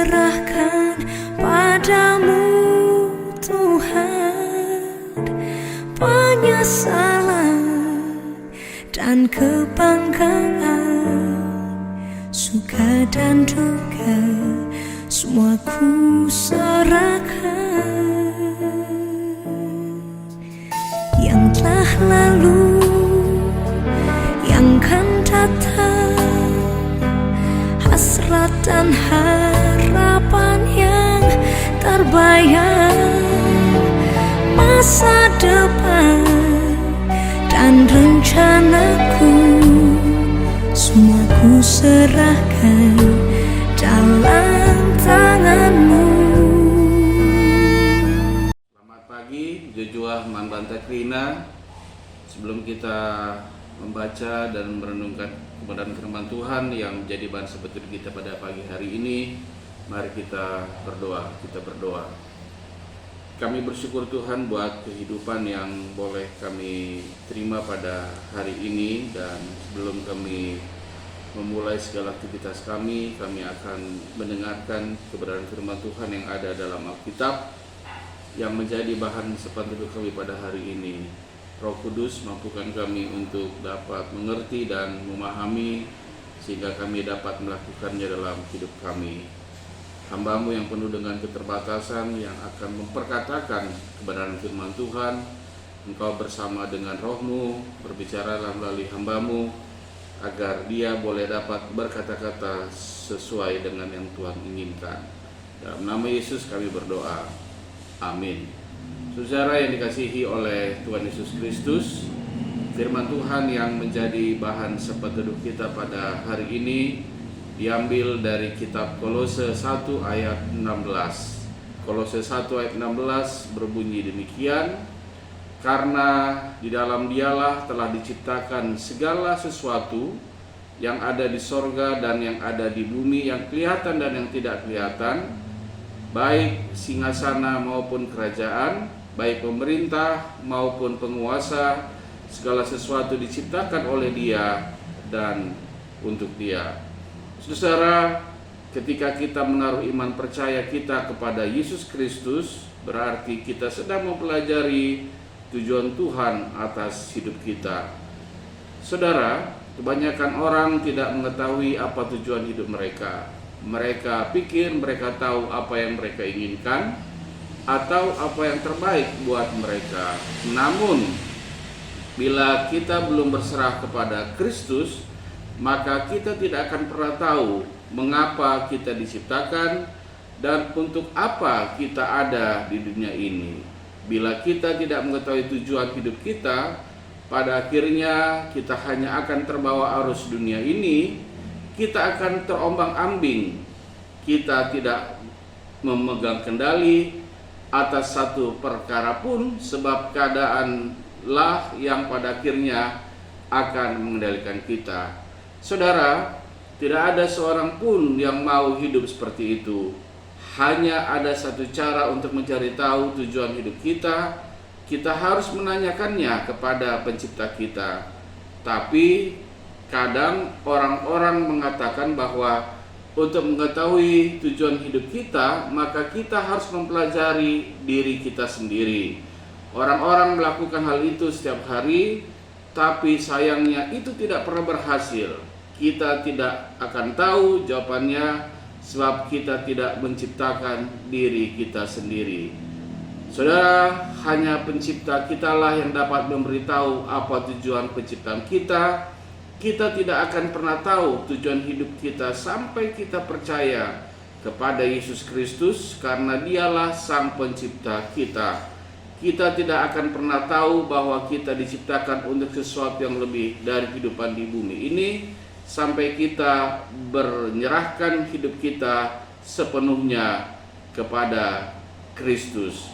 serahkan padamu Tuhan, penyesalan dan kebanggaan, suka dan duka, semua ku serahkan. Yang telah lalu, yang kan datang, hasrat dan harapan yang terbayang, masa depan dan rencanaku, semua ku serahkan dalam tanganmu. Selamat pagi, Jojoah Manbanta Krina. Sebelum kita membaca dan merenungkan kebenaran firman Tuhan yang menjadi bahan sepetir kita pada pagi hari ini, mari kita berdoa. Kami bersyukur Tuhan buat kehidupan yang boleh kami terima pada hari ini, dan sebelum kami memulai segala aktivitas kami akan mendengarkan kebenaran firman Tuhan yang ada dalam Alkitab yang menjadi bahan sepetir kami pada hari ini. Roh Kudus, mampukan kami untuk dapat mengerti dan memahami sehingga kami dapat melakukannya dalam hidup kami. Hamba-Mu yang penuh dengan keterbatasan yang akan memperkatakan kebenaran firman Tuhan, Engkau bersama dengan Roh-Mu berbicaralah melalui hamba-Mu agar dia boleh dapat berkata-kata sesuai dengan yang Tuhan inginkan. Dalam nama Yesus kami berdoa. Amin. Saudara yang dikasihi oleh Tuhan Yesus Kristus, firman Tuhan yang menjadi bahan sepeteduh kita pada hari ini diambil dari kitab Kolose 1 ayat 16. Kolose 1 ayat 16 berbunyi demikian: karena di dalam Dialah telah diciptakan segala sesuatu yang ada di sorga dan yang ada di bumi, yang kelihatan dan yang tidak kelihatan, baik singgasana maupun kerajaan, baik pemerintah maupun penguasa, segala sesuatu diciptakan oleh Dia dan untuk Dia. Saudara, ketika kita menaruh iman percaya kita kepada Yesus Kristus, berarti kita sedang mempelajari tujuan Tuhan atas hidup kita. Saudara, kebanyakan orang tidak mengetahui apa tujuan hidup mereka. Mereka pikir mereka tahu apa yang mereka inginkan atau apa yang terbaik buat mereka. Namun, bila kita belum berserah kepada Kristus, maka kita tidak akan pernah tahu mengapa kita diciptakan dan untuk apa kita ada di dunia ini. Bila kita tidak mengetahui tujuan hidup kita, pada akhirnya kita hanya akan terbawa arus dunia ini, kita akan terombang-ambing, kita tidak memegang kendali atas satu perkara pun, sebab keadaanlah yang pada akhirnya akan mengendalikan kita. Saudara, tidak ada seorang pun yang mau hidup seperti itu. Hanya ada satu cara untuk mencari tahu tujuan hidup kita. Kita harus menanyakannya kepada pencipta kita. Tapi kadang orang-orang mengatakan bahwa untuk mengetahui tujuan hidup kita, maka kita harus mempelajari diri kita sendiri. Orang-orang melakukan hal itu setiap hari, tapi sayangnya itu tidak pernah berhasil. Kita tidak akan tahu jawabannya, sebab kita tidak menciptakan diri kita sendiri. Saudara, hanya pencipta kitalah yang dapat memberitahu apa tujuan penciptaan kita. Kita tidak akan pernah tahu tujuan hidup kita sampai kita percaya kepada Yesus Kristus, karena Dialah Sang Pencipta kita. Kita tidak akan pernah tahu bahwa kita diciptakan untuk sesuatu yang lebih dari kehidupan di bumi ini sampai kita menyerahkan hidup kita sepenuhnya kepada Kristus.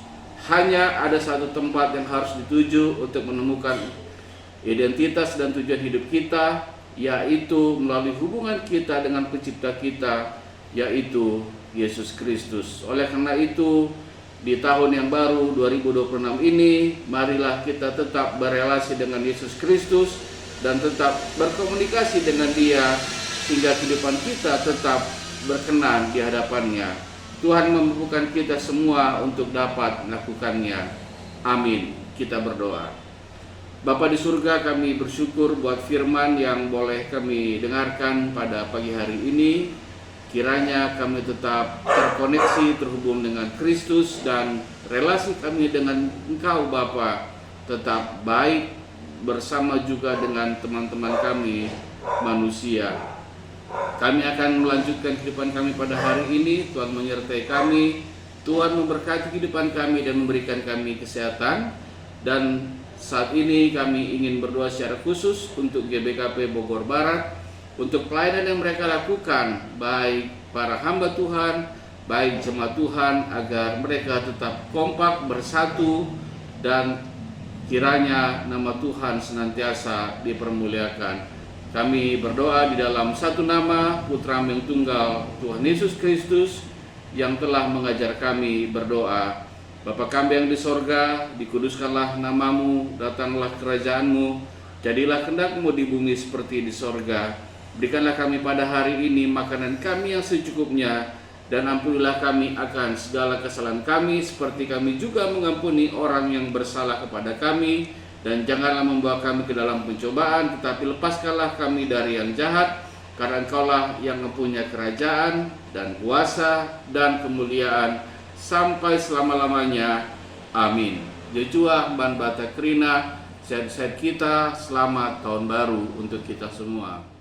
Hanya ada satu tempat yang harus dituju untuk menemukan identitas dan tujuan hidup kita, yaitu melalui hubungan kita dengan pencipta kita, yaitu Yesus Kristus. Oleh karena itu, di tahun yang baru 2026 ini, marilah kita tetap berelasi dengan Yesus Kristus dan tetap berkomunikasi dengan Dia, sehingga kehidupan kita tetap berkenan di hadapannya. Tuhan memampukan kita semua untuk dapat melakukannya. Amin. Kita berdoa. Bapa di surga, kami bersyukur buat firman yang boleh kami dengarkan pada pagi hari ini. Kiranya kami tetap terkoneksi, terhubung dengan Kristus, dan relasi kami dengan Engkau Bapa tetap baik, bersama juga dengan teman-teman kami manusia. Kami akan melanjutkan kehidupan kami pada hari ini. Tuhan menyertai kami, Tuhan memberkati kehidupan kami dan memberikan kami kesehatan. Dan saat ini kami ingin berdoa secara khusus untuk GBKP Bogor Barat, untuk pelayanan yang mereka lakukan, baik para hamba Tuhan, baik jemaat Tuhan, agar mereka tetap kompak, bersatu, dan kiranya nama Tuhan senantiasa dipermuliakan. Kami berdoa di dalam satu nama Putra yang tunggal, Tuhan Yesus Kristus, yang telah mengajar kami berdoa. Bapa kami yang di sorga, dikuduskanlah namamu, datanglah kerajaanmu, jadilah kehendak-mu di bumi seperti di sorga. Berikanlah kami pada hari ini makanan kami yang secukupnya, dan ampunilah kami akan segala kesalahan kami, seperti kami juga mengampuni orang yang bersalah kepada kami. Dan janganlah membawa kami ke dalam pencobaan, tetapi lepaskanlah kami dari yang jahat, karena Engkaulah yang mempunyai kerajaan dan kuasa dan kemuliaan sampai selama-lamanya. Amin. Yejua Ban Bata Krina, sehat-sehat kita, selamat tahun baru untuk kita semua.